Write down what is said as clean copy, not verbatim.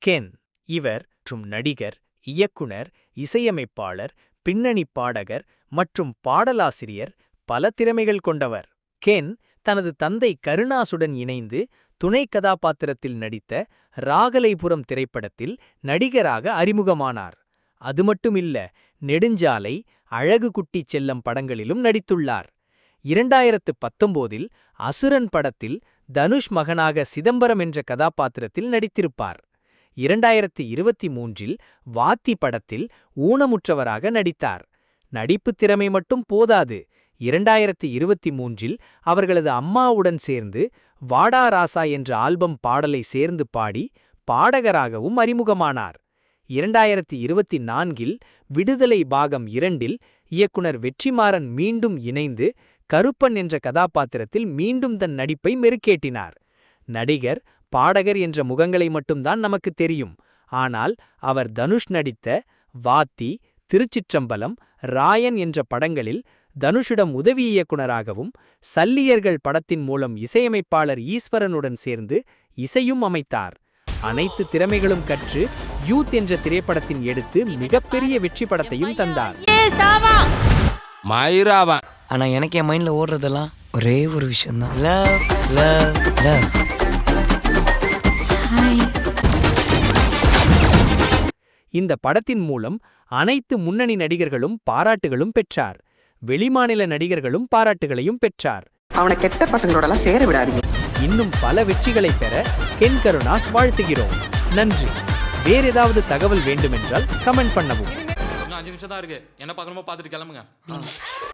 Ken இவர் மற்றும் நடிகர், இயக்குனர், இசையமைப்பாளர், பின்னணி பாடகர் மற்றும் பாடலாசிரியர், பல திறமைகள் கொண்டவர். கென் தனது தந்தை கருணாசுடன் இணைந்து துணை கதாபாத்திரத்தில் நடித்த ராகலைபுரம் திரைப்படத்தில் நடிகராக அறிமுகமானார். அதுமட்டுமில்ல, நெடுஞ்சாலை, அழகு குட்டி செல்லம் படங்களிலும் நடித்துள்ளார். 2019இல் அசுரன் படத்தில் தனுஷ் மகனாக சிதம்பரம் என்ற கதாபாத்திரத்தில் நடித்திருப்பார். 2023இல் வாத்தி படத்தில் ஊனமுற்றவராக நடித்தார். நடிப்பு திறமை மட்டும் போதாது. 2023இல் அவர்களது அம்மாவுடன் சேர்ந்து வாடா ராசா என்ற ஆல்பம் பாடலை சேர்ந்து பாடி பாடகராகவும் அறிமுகமானார். 2024இல் விடுதலை பாகம் 2இல் இயக்குனர் வெற்றிமாறன் மீண்டும் இணைந்து கருப்பன் என்ற கதாபாத்திரத்தில் மீண்டும் தன் நடிப்பை மெருகேற்றினார். நடிகர், பாடகர் என்ற முகங்களை மட்டும்தான் நமக்கு தெரியும். ஆனால் அவர் தனுஷ் நடித்த வாத்தி, திருச்சிற்றம்பலம், ராயன் என்ற படங்களில் தனுஷிடம் உதவி இயக்குனராகவும், சல்லியர்கள் படத்தின் மூலம் இசையமைப்பாளர் ஈஸ்வரனுடன் சேர்ந்து இசையும் அமைத்தார். அனைத்து திறமைகளும் கற்று யூத் என்ற திரைப்படத்தின் எடுத்து மிகப்பெரிய வெற்றி படத்தையும் தந்தார். ஆனா எனக்கு என் மைண்ட்ல ஓடுறதெல்லாம் ஒரே ஒரு விஷயம்தான். Love love love. இந்த படத்தின் மூலம் அனைத்து முன்னணி நடிகர்களும் பாராட்டுகளும் பெற்றார். வெளிமாநில நடிகர்களும் பாராட்டுகளையும் பெற்றார். அவனை கெட்ட பசங்களோடலாம் சேர விடாதீங்க. இன்னும் பல வெற்றிகளை பெற கென் கருணாஸ் வாழ்த்துகிறோம். நன்றி. வேற ஏதாவது தகவல் வேண்டுமென்றால் கமெண்ட் பண்ணவும். 5 நிமிஷம் தான் இருக்கு. என்ன பார்க்கணுமோ பார்த்துட்டு கிளம்புங்க.